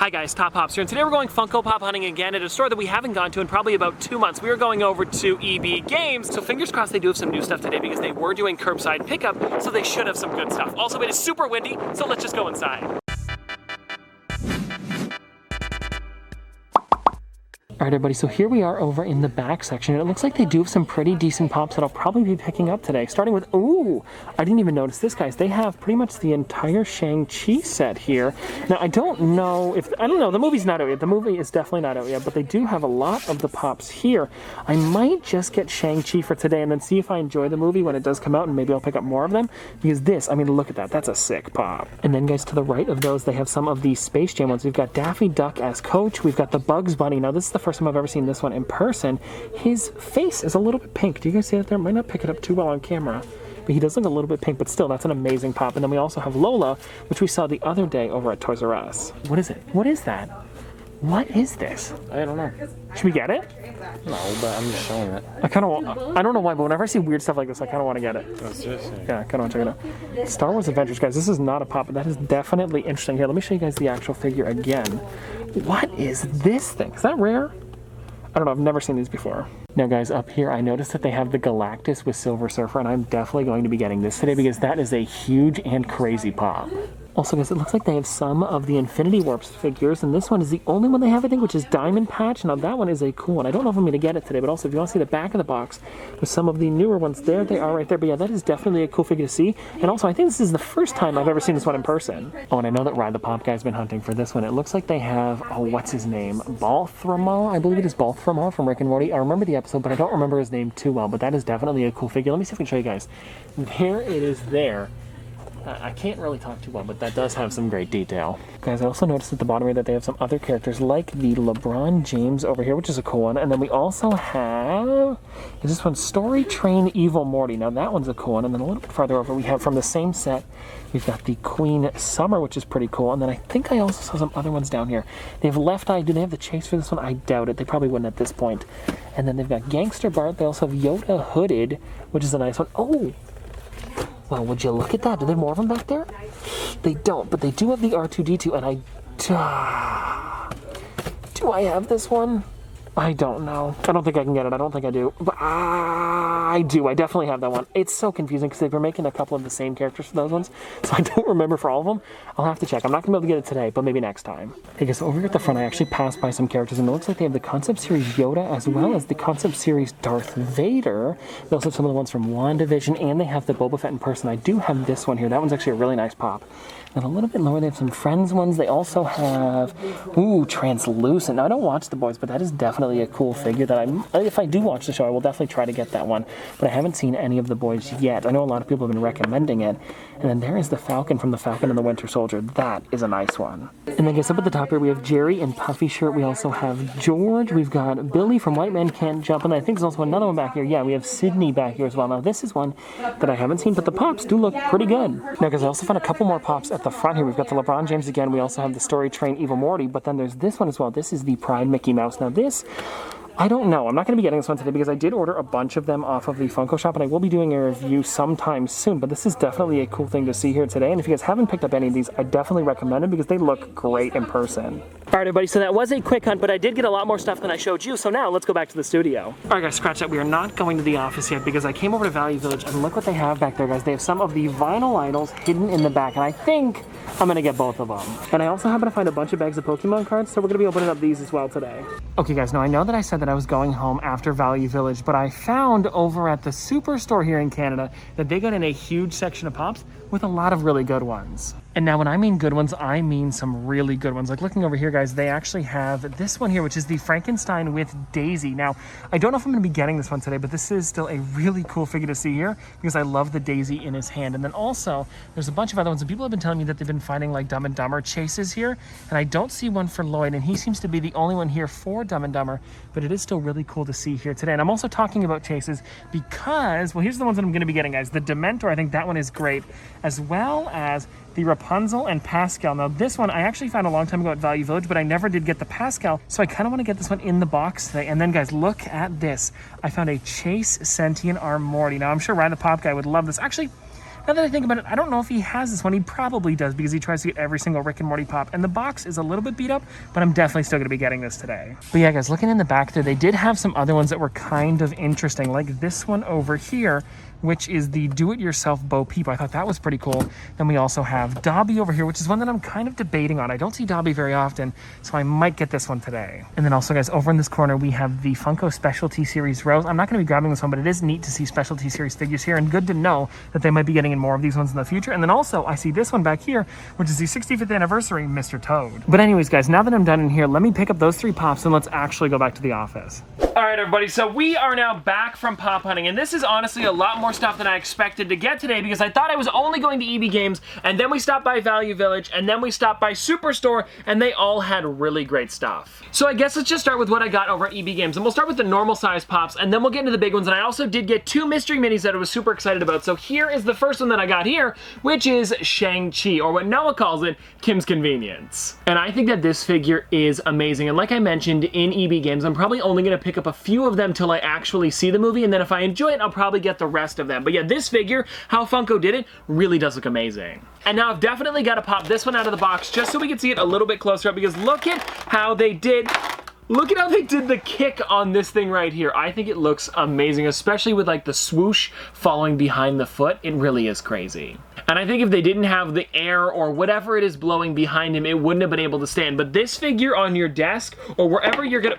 Hi guys, Top Pops here, and today we're going Funko Pop hunting again at a store that we haven't gone to in probably about 2 months. We are going over to EB Games, so fingers crossed they do have some new stuff today because they were doing curbside pickup, so they should have some good stuff. Also, it is super windy, so let's just go inside. Alright everybody, so here we are over in the back section, and it looks like they do have some pretty decent pops that I'll probably be picking up today. Starting with, ooh, I didn't even notice this, guys. They have pretty much the entire Shang-Chi set here. Now, I don't know, the movie's not out yet. The movie is definitely not out yet, but they do have a lot of the pops here. I might just get Shang-Chi for today and then see if I enjoy the movie when it does come out, and maybe I'll pick up more of them, because this, I mean, look at that. That's a sick pop. And then, guys, to the right of those, they have some of the Space Jam ones. We've got Daffy Duck as Coach. We've got the Bugs Bunny. Now, this is the first time I've ever seen this one in person. His face is a little bit pink. Do you guys see that there? Might not pick it up too well on camera, but he does look a little bit pink, but still, that's an amazing pop. And then we also have Lola, which we saw the other day over at Toys R Us. What is it? What is that? What is this? I don't know. Should we get it? No, but I'm just showing it. I don't know why, but whenever I see weird stuff like this, I kind of want to get it. Yeah, I kind of want to check it out. Star Wars Adventures, guys, this is not a pop, but that is definitely interesting. Here, let me show you guys the actual figure again. What is this thing? Is that rare? I don't know, I've never seen these before. Now guys, up here I noticed that they have the Galactus with Silver Surfer, and I'm definitely going to be getting this today because that is a huge and crazy pop. Also guys, it looks like they have some of the Infinity Warps figures, and this one is the only one they have, I think, which is Diamond Patch. Now that one is a cool one. I don't know if I'm going to get it today, but also if you want to see the back of the box with some of the newer ones, there they are right there. But yeah, that is definitely a cool figure to see. And also I think this is the first time I've ever seen this one in person. Oh, and I know that Ride the Pop Guy's been hunting for this one. It looks like they have, oh, what's his name? Balthramal? I believe it is Balthramal from Rick and Morty. I remember the episode, but I don't remember his name too well. But that is definitely a cool figure. Let me see if I can show you guys. There it is there. I can't really talk too well, but that does have some great detail. Guys, I also noticed at the bottom here that they have some other characters like the LeBron James over here, which is a cool one. And then we also have, is this one, Story Train Evil Morty. Now that one's a cool one. And then a little bit farther over, we have from the same set, we've got the Queen Summer, which is pretty cool. And then I think I also saw some other ones down here. They have Left Eye. Do they have the chase for this one? I doubt it. They probably wouldn't at this point. And then they've got Gangster Bart. They also have Yoda Hooded, which is a nice one. Oh! Well, would you look at that? Do they have more of them back there? They don't, but they do have the R2-D2, and do I have this one? I don't know. I don't think I can get it. I don't think I do. But I do. I definitely have that one. It's so confusing because they were making a couple of the same characters for those ones, so I don't remember for all of them. I'll have to check. I'm not going to be able to get it today, but maybe next time. Okay, so over here at the front, I actually passed by some characters, and it looks like they have the Concept Series Yoda as well as the Concept Series Darth Vader. They also have some of the ones from WandaVision, and they have the Boba Fett in person. I do have this one here. That one's actually a really nice pop. And a little bit lower, they have some Friends ones. They also have, ooh, Translucent. Now, I don't watch The Boys, but that is definitely a cool figure that if I do watch the show, I will definitely try to get that one. But I haven't seen any of The Boys yet. I know a lot of people have been recommending it. And then there is the Falcon from The Falcon and the Winter Soldier. That is a nice one. And then I guess up at the top here, we have Jerry in puffy shirt. We also have George. We've got Billy from White Man Can't Jump. And I think there's also another one back here. Yeah, we have Sydney back here as well. Now, this is one that I haven't seen, but the pops do look pretty good. Now, guys, I also found a couple more pops at the front here. We've got the LeBron James again. We also have the Story Train Evil Morty, but then there's this one as well. This is the Pride Mickey Mouse. Now, this, I don't know. I'm not going to be getting this one today because I did order a bunch of them off of the Funko shop, and I will be doing a review sometime soon, but this is definitely a cool thing to see here today. And if you guys haven't picked up any of these, I definitely recommend them because they look great in person. All right, everybody, so that was a quick hunt, but I did get a lot more stuff than I showed you, so now let's go back to the studio. All right, guys, scratch that. We are not going to the office yet because I came over to Value Village, and look what they have back there, guys. They have some of the vinyl idols hidden in the back, and I think I'm going to get both of them. And I also happen to find a bunch of bags of Pokemon cards, so we're going to be opening up these as well today. Okay, guys, now I know that I said that I was going home after Value Village, but I found over at the Superstore here in Canada that they got in a huge section of pops with a lot of really good ones. And now when I mean good ones, I mean some really good ones. Like looking over here, guys, they actually have this one here, which is the Frankenstein with Daisy. Now, I don't know if I'm going to be getting this one today, but this is still a really cool figure to see here because I love the Daisy in his hand. And then also, there's a bunch of other ones, and people have been telling me that they've been finding like Dumb and Dumber chases here, and I don't see one for Lloyd, and he seems to be the only one here for Dumb and Dumber, but it is still really cool to see here today. And I'm also talking about chases because, well, here's the ones that I'm going to be getting, guys. The Dementor, I think that one is great, as well as the Rapunzel and Pascal. Now this one I actually found a long time ago at Value Village, but I never did get the Pascal, so I kind of want to get this one in the box today. And then guys, look at this. I found a Chase Sentient Arm Morty. Now I'm sure Ride the Pop Guy would love this. Actually, Now that I think about it, I don't know if he has this one. He probably does because he tries to get every single Rick and Morty pop. And the box is a little bit beat up, but I'm definitely still going to be getting this today. But yeah, guys, looking in the back there, they did have some other ones that were kind of interesting, like this one over here, which is the do-it-yourself Bo Peep. I thought that was pretty cool. Then we also have Dobby over here, which is one that I'm kind of debating on. I don't see Dobby very often, so I might get this one today. And then also, guys, over in this corner, we have the Funko Specialty Series Rose. I'm not going to be grabbing this one, but it is neat to see Specialty Series figures here, and good to know that they might be getting in more of these ones in the future. And then also, I see this one back here, which is the 65th anniversary Mr. Toad. But anyways, guys, now that I'm done in here, let me pick up those 3 pops and let's actually go back to the office. All right, everybody, so we are now back from pop hunting, and this is honestly a lot more stuff than I expected to get today because I thought I was only going to EB Games, and then we stopped by Value Village, and then we stopped by Superstore, and they all had really great stuff. So I guess let's just start with what I got over at EB Games, and we'll start with the normal size pops, and then we'll get into the big ones, and I also did get 2 mystery minis that I was super excited about. So here is the first one that I got here, which is Shang-Chi, or what Noah calls it, Kim's Convenience. And I think that this figure is amazing, and like I mentioned in EB Games, I'm probably only going to pick up a few of them till I actually see the movie, and then if I enjoy it, I'll probably get the rest of them. But yeah, this figure, how Funko did it, really does look amazing. And now I've definitely got to pop this one out of the box just so we can see it a little bit closer up, because look at how they did the kick on this thing right here. I think it looks amazing, especially with like the swoosh following behind the foot. It really is crazy. And I think if they didn't have the air or whatever it is blowing behind him, it wouldn't have been able to stand. But this figure on your desk or wherever you're gonna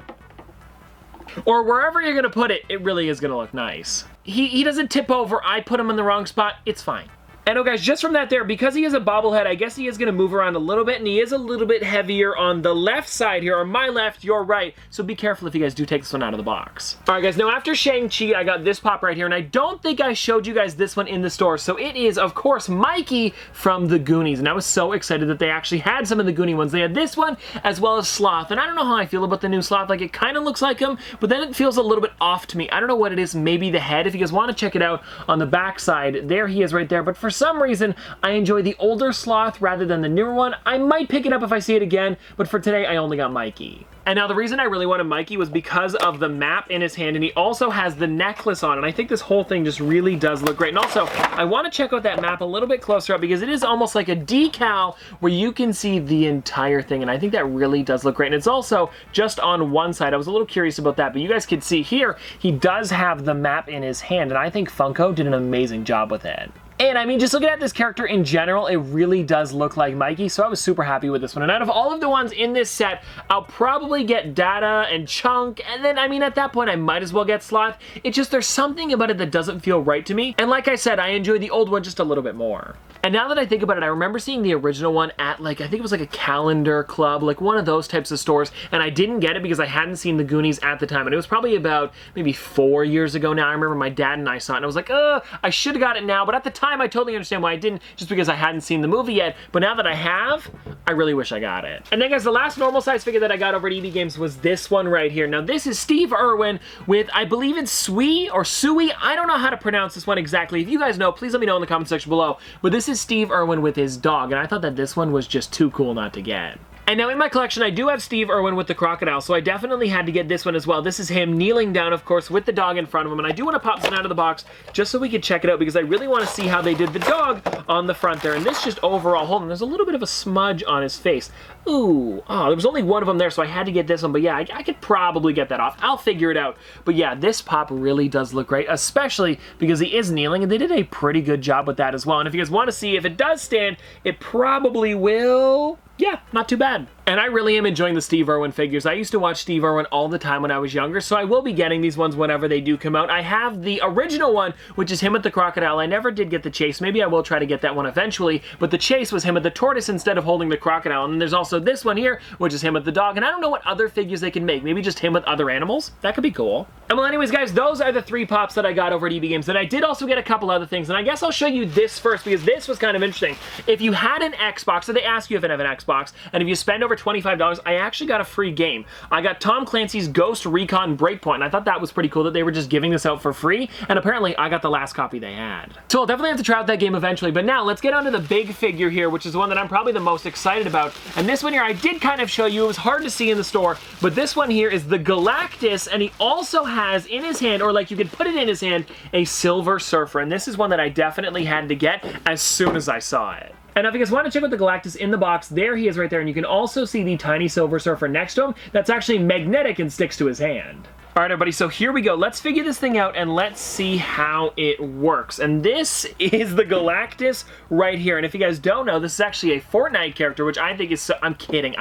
put it, it really is gonna look nice. He doesn't tip over. I put him in the wrong spot. It's fine. And oh guys, just from that there, because he is a bobblehead, I guess he is going to move around a little bit, and he is a little bit heavier on the left side here, on my left, your right, so be careful if you guys do take this one out of the box. Alright guys, now after Shang-Chi, I got this pop right here, and I don't think I showed you guys this one in the store, so it is, of course, Mikey from the Goonies, and I was so excited that they actually had some of the Goonie ones. They had this one, as well as Sloth, and I don't know how I feel about the new Sloth. Like, it kind of looks like him, but then it feels a little bit off to me. I don't know what it is, maybe the head. If you guys want to check it out on the back side, there he is right there, but for some reason, I enjoy the older Sloth rather than the newer one. I might pick it up if I see it again, but for today, I only got Mikey. And now the reason I really wanted Mikey was because of the map in his hand, and he also has the necklace on, and I think this whole thing just really does look great. And also, I want to check out that map a little bit closer up because it is almost like a decal where you can see the entire thing, and I think that really does look great. And it's also just on one side. I was a little curious about that, but you guys can see here, he does have the map in his hand, and I think Funko did an amazing job with it. And I mean, just looking at this character in general, it really does look like Mikey, so I was super happy with this one. And out of all of the ones in this set, I'll probably get Data and Chunk, and then, I mean, at that point, I might as well get Sloth. It's just, there's something about it that doesn't feel right to me. And like I said, I enjoy the old one just a little bit more. And now that I think about it, I remember seeing the original one at, like, I think it was like a calendar club, like one of those types of stores, and I didn't get it because I hadn't seen the Goonies at the time, and it was probably about maybe 4 years ago now. I remember my dad and I saw it, and I was like, I should have got it now, but at the time, I totally understand why I didn't, just because I hadn't seen the movie yet, but now that I have, I really wish I got it. And then guys, the last normal size figure that I got over at EB Games was this one right here. Now this is Steve Irwin with, I believe it's Sui or Sui. I don't know how to pronounce this one exactly. If you guys know, please let me know in the comment section below. But this is Steve Irwin with his dog, and I thought that this one was just too cool not to get. And now in my collection, I do have Steve Irwin with the crocodile, so I definitely had to get this one as well. This is him kneeling down, of course, with the dog in front of him, and I do want to pop this one out of the box just so we can check it out because I really want to see how they did the dog on the front there. And this just overall, hold on, there's a little bit of a smudge on his face. Ooh, oh, there was only one of them there, so I had to get this one, but yeah, I could probably get that off. I'll figure it out. But yeah, this pop really does look great, especially because he is kneeling, and they did a pretty good job with that as well. And if you guys want to see if it does stand, it probably will. Yeah, not too bad. And I really am enjoying the Steve Irwin figures. I used to watch Steve Irwin all the time when I was younger, so I will be getting these ones whenever they do come out. I have the original one, which is him with the crocodile. I never did get the chase. Maybe I will try to get that one eventually, but the chase was him with the tortoise instead of holding the crocodile. And then there's also this one here, which is him with the dog. And I don't know what other figures they can make. Maybe just him with other animals? That could be cool. And well, anyways, guys, those are the 3 pops that I got over at EB Games. And I did also get a couple other things, and I guess I'll show you this first because this was kind of interesting. If you had an Xbox, so they ask you if you have an Xbox, and if you spend over over $25, I actually got a free game. I got Tom Clancy's Ghost Recon Breakpoint, and I thought that was pretty cool that they were just giving this out for free, and apparently I got the last copy they had. So I'll definitely have to try out that game eventually, but now let's get on to the big figure here, which is the one that I'm probably the most excited about. And this one here, I did kind of show you, it was hard to see in the store, but this one here is the Galactus, and he also has in his hand, or like you could put it in his hand, a Silver Surfer, and this is one that I definitely had to get as soon as I saw it. And now if you guys want to check out the Galactus in the box, there he is right there, and you can also see the tiny Silver Surfer next to him that's actually magnetic and sticks to his hand. All right, everybody, so here we go. Let's figure this thing out and let's see how it works. And this is the Galactus right here. And if you guys don't know, this is actually a Fortnite character, which I think is so... I'm kidding.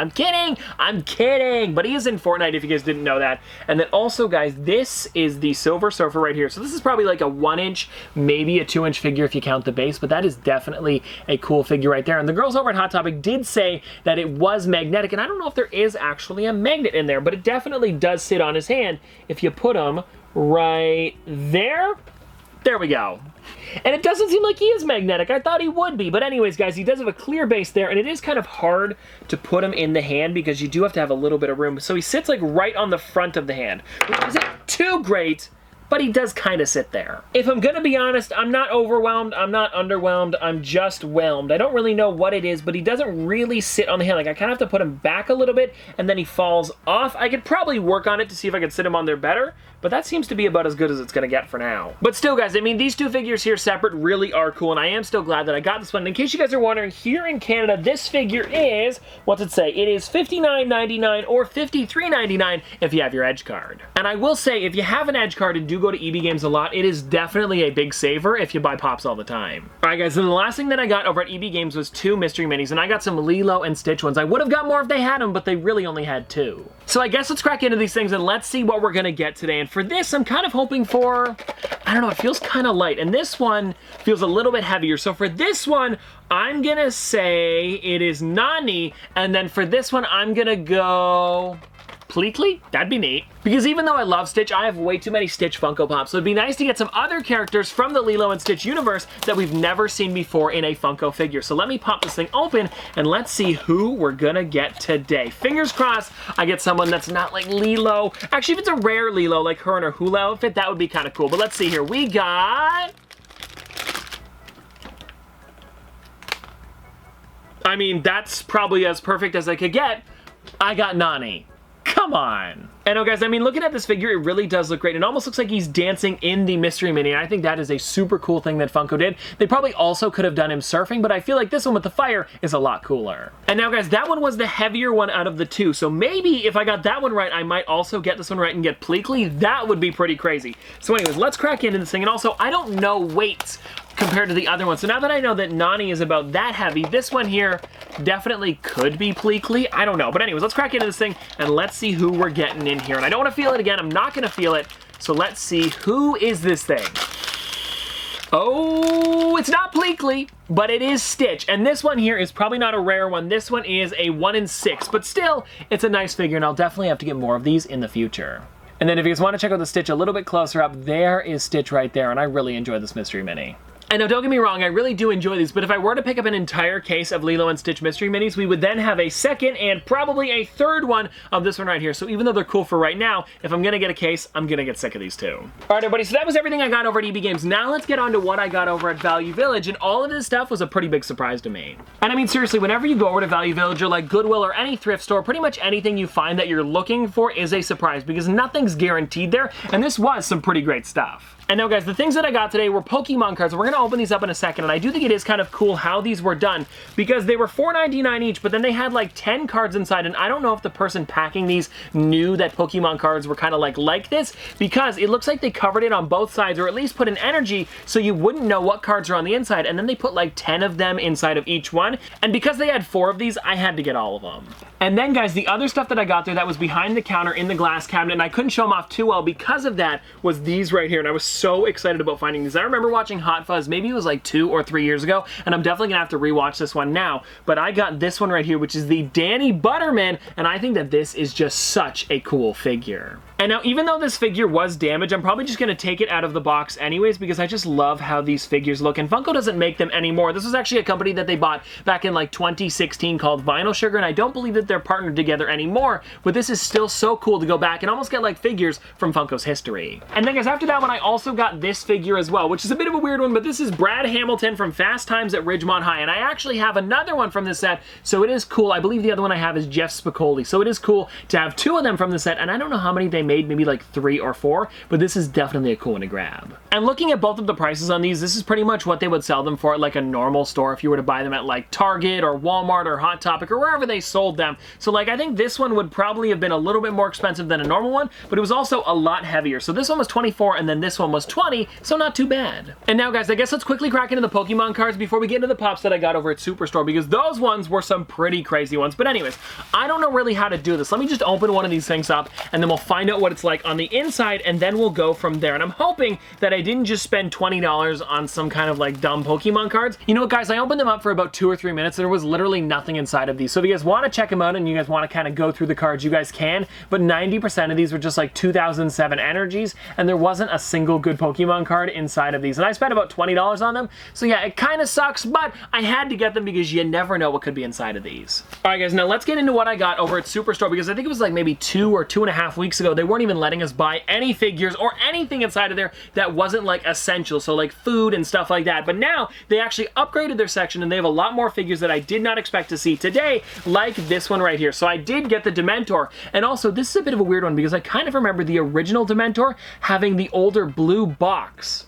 But he is in Fortnite if you guys didn't know that. And then also, guys, this is the Silver Surfer right here. So this is probably like a 1-inch, maybe a 2-inch figure if you count the base, but that is definitely a cool figure right there. And the girls over at Hot Topic did say that it was magnetic, and I don't know if there is actually a magnet in there, but it definitely does sit on his hand. If you put him right there, there we go. And it doesn't seem like he is magnetic. I thought he would be. But anyways, guys, he does have a clear base there, and it is kind of hard to put him in the hand because you do have to have a little bit of room. So he sits like right on the front of the hand, which isn't too great, but he does kind of sit there. If I'm gonna be honest, I'm not overwhelmed, I'm not underwhelmed, I'm just whelmed. I don't really know what it is, but he doesn't really sit on the hand. Like, I kind of have to put him back a little bit, and then he falls off. I could probably work on it to see if I could sit him on there better, but that seems to be about as good as it's gonna get for now. But still, guys, I mean, these two figures here separate really are cool, and I am still glad that I got this one. And in case you guys are wondering, here in Canada, this figure is, what's it say? It is $59.99 or $53.99 if you have your Edge card. And I will say, if you have an Edge card and do go to EB Games a lot, it is definitely a big saver if you buy Pops all the time. Alright guys, and the last thing that I got over at EB Games was 2 mystery minis, and I got some Lilo and Stitch ones. I would have got more if they had them, but they really only had 2. So I guess let's crack into these things and let's see what we're gonna get today. And for this, I'm kind of hoping for, I don't know, it feels kind of light, and this one feels a little bit heavier. So for this one, I'm gonna say it is Nani, and then for this one, I'm gonna go Pleakley? That'd be neat. Because even though I love Stitch, I have way too many Stitch Funko Pops, so it'd be nice to get some other characters from the Lilo and Stitch universe that we've never seen before in a Funko figure. So let me pop this thing open, and let's see who we're gonna get today. Fingers crossed I get someone that's not like Lilo. Actually, if it's a rare Lilo, like her in her hula outfit, that would be kind of cool. But let's see here. We got... I mean, that's probably as perfect as I could get. I got Nani. Come on. And oh guys, I mean, looking at this figure, it really does look great. It almost looks like he's dancing in the mystery mini, and I think that is a super cool thing that Funko did. They probably also could have done him surfing, but I feel like this one with the fire is a lot cooler. And now guys, that one was the heavier one out of the 2, so maybe if I got that one right, I might also get this one right and get Pleakley. That would be pretty crazy. So anyways, let's crack into this thing, and also, I don't know weights compared to the other one. So now that I know that Nani is about that heavy, this one here definitely could be Pleakley. I don't know. But anyways, let's crack into this thing and let's see who we're getting in here. And I don't want to feel it again. I'm not going to feel it. So let's see, who is this thing? Oh, it's not Pleakley, but it is Stitch. And this one here is probably not a rare one. This one is a 1 in 6, but still, it's a nice figure, and I'll definitely have to get more of these in the future. And then if you guys want to check out the Stitch a little bit closer up, there is Stitch right there, and I really enjoy this mystery mini. And now, don't get me wrong, I really do enjoy these, but if I were to pick up an entire case of Lilo and Stitch mystery minis, we would then have a second and probably a third one of this one right here. So even though they're cool for right now, if I'm gonna get a case, I'm gonna get sick of these too. All right, everybody, so that was everything I got over at EB Games. Now let's get on to what I got over at Value Village, and all of this stuff was a pretty big surprise to me. And I mean, seriously, whenever you go over to Value Village or like Goodwill or any thrift store, pretty much anything you find that you're looking for is a surprise because nothing's guaranteed there, and this was some pretty great stuff. And now guys, the things that I got today were Pokemon cards. We're gonna open these up in a second, and I do think it is kind of cool how these were done because they were $4.99 each, but then they had like 10 cards inside, and I don't know if the person packing these knew that Pokemon cards were kind of like this, because it looks like they covered it on both sides, or at least put an energy so you wouldn't know what cards are on the inside, and then they put like 10 of them inside of each one, and because they had 4 of these, I had to get all of them. And then guys, the other stuff that I got there that was behind the counter in the glass cabinet, and I couldn't show them off too well because of that, was these right here, and I was so excited about finding these. I remember watching Hot Fuzz was. Maybe it was like 2 or 3 years ago, and I'm definitely gonna have to rewatch this one now. But I got this one right here, which is the Danny Butterman, and I think that this is just such a cool figure. And now, even though this figure was damaged, I'm probably just gonna take it out of the box anyways, because I just love how these figures look, and Funko doesn't make them anymore. This was actually a company that they bought back in like 2016 called Vinyl Sugar, and I don't believe that they're partnered together anymore, but this is still so cool to go back and almost get like figures from Funko's history. And then guys, after that one, I also got this figure as well, which is a bit of a weird one, but this is Brad Hamilton from Fast Times at Ridgemont High, and I actually have another one from this set, so it is cool. I believe the other one I have is Jeff Spicoli, so it is cool to have 2 of them from the set, and I don't know how many they made, maybe like 3 or 4, but this is definitely a cool one to grab. And looking at both of the prices on these, this is pretty much what they would sell them for at like a normal store if you were to buy them at like Target or Walmart or Hot Topic or wherever they sold them. So like I think this one would probably have been a little bit more expensive than a normal one, but it was also a lot heavier. So this one was 24 and then this one was 20, so not too bad. And now guys, I guess let's quickly crack into the Pokemon cards before we get into the pops that I got over at Superstore, because those ones were some pretty crazy ones. But anyways, I don't know really how to do this. Let me just open one of these things up and then we'll find out what it's like on the inside, and then we'll go from there. And I'm hoping that I didn't just spend $20 on some kind of like dumb Pokemon cards. You know what guys, I opened them up for about 2 or 3 minutes. There was literally nothing inside of these. So if you guys want to check them out and you guys want to kind of go through the cards, you guys can, but 90% of these were just like 2007 energies, and there wasn't a single good Pokemon card inside of these. And I spent about $20 on them. So yeah, it kind of sucks, but I had to get them because you never know what could be inside of these. All right guys, now let's get into what I got over at Superstore, because I think it was like maybe 2 or 2.5 weeks ago, they weren't even letting us buy any figures or anything inside of there that wasn't like essential, so like food and stuff like that. But now they actually upgraded their section and they have a lot more figures that I did not expect to see today, like this one right here. So I did get the Dementor, and also this is a bit of a weird one because I kind of remember the original Dementor having the older blue box.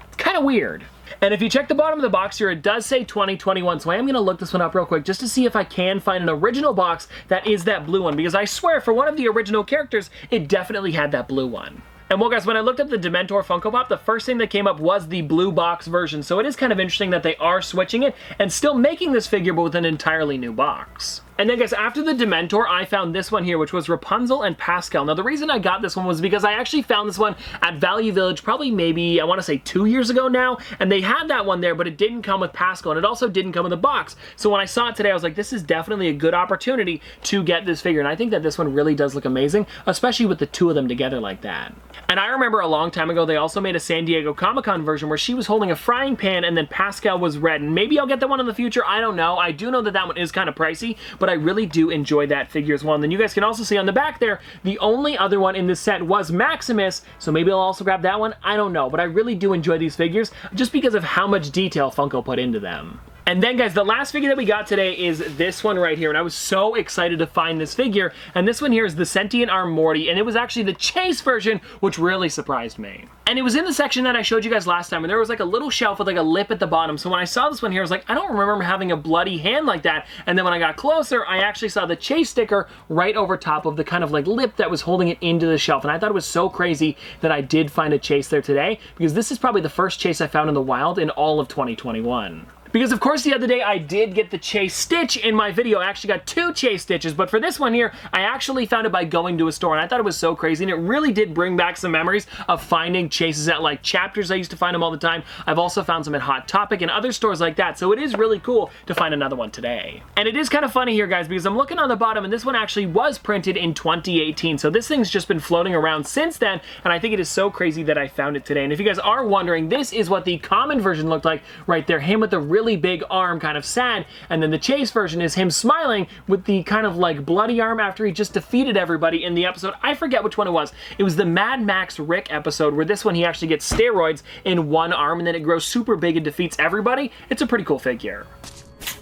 It's kind of weird. And if you check the bottom of the box here, it does say 2021, so I am going to look this one up real quick just to see if I can find an original box that is that blue one, because I swear for one of the original characters, it definitely had that blue one. And well guys, when I looked up the Dementor Funko Pop, the first thing that came up was the blue box version, so it is kind of interesting that they are switching it and still making this figure but with an entirely new box. And then guys, after the Dementor, I found this one here, which was Rapunzel and Pascal. Now the reason I got this one was because I actually found this one at Value Village probably maybe, I want to say 2 years ago now, and they had that one there, but it didn't come with Pascal, and it also didn't come in the box. So when I saw it today, I was like, this is definitely a good opportunity to get this figure, and I think that this one really does look amazing, especially with the 2 of them together like that. And I remember a long time ago, they also made a San Diego Comic-Con version where she was holding a frying pan and then Pascal was red, and maybe I'll get that one in the future, I don't know. I do know that that one is kind of pricey, but I really do enjoy that figure as well. And then you guys can also see on the back there, the only other one in this set was Maximus, so maybe I'll also grab that one, I don't know. But I really do enjoy these figures just because of how much detail Funko put into them. And then guys, the last figure that we got today is this one right here, and I was so excited to find this figure, and this one here is the Sentient Arm Morty, and it was actually the Chase version, which really surprised me. And it was in the section that I showed you guys last time, and there was like a little shelf with like a lip at the bottom, so when I saw this one here, I was like, I don't remember having a bloody hand like that, and then when I got closer, I actually saw the Chase sticker right over top of the kind of like lip that was holding it into the shelf, and I thought it was so crazy that I did find a Chase there today, because this is probably the first Chase I found in the wild in all of 2021. Because of course the other day I did get the Chase Stitch in my video. I actually got 2 Chase Stitches, but for this one here, I actually found it by going to a store, and I thought it was so crazy, and it really did bring back some memories of finding Chases at like Chapters. I used to find them all the time. I've also found some at Hot Topic and other stores like that, so it is really cool to find another one today. And it is kind of funny here guys, because I'm looking on the bottom, and this one actually was printed in 2018, so this thing's just been floating around since then, and I think it is so crazy that I found it today. And if you guys are wondering, this is what the common version looked like right there, him with the really big arm, kind of sad, and then the Chase version is him smiling with the kind of like bloody arm after he just defeated everybody in the episode. I forget which one it was. It was the Mad Max Rick episode, where this one he actually gets steroids in one arm and then it grows super big and defeats everybody. It's a pretty cool figure.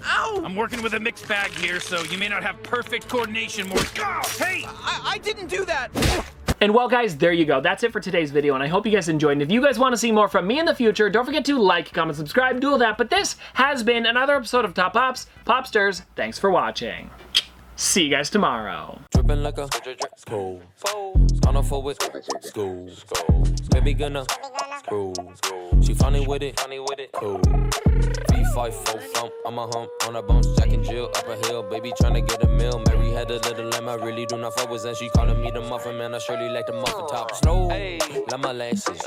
Ow! I'm working with a mixed bag here, so you may not have perfect coordination, Morty. Oh, hey! I didn't do that! And well guys, there you go. That's it for today's video, and I hope you guys enjoyed. And if you guys want to see more from me in the future, don't forget to like, comment, subscribe, do all that. But this has been another episode of Top Pops, Popsters. Thanks for watching. See you guys tomorrow. Dripping like a school. Gonna forward school. Baby gonna screw. She funny with it. Cool. 3, 5, 4 thump. I'm a hump on a bounce. Jack and Jill up a hill. Baby tryna get a meal. Mary had a little lamb. I really do not fuck with, and she calling me the muffin man. I surely like the muffin top. Snow. Like my lashes.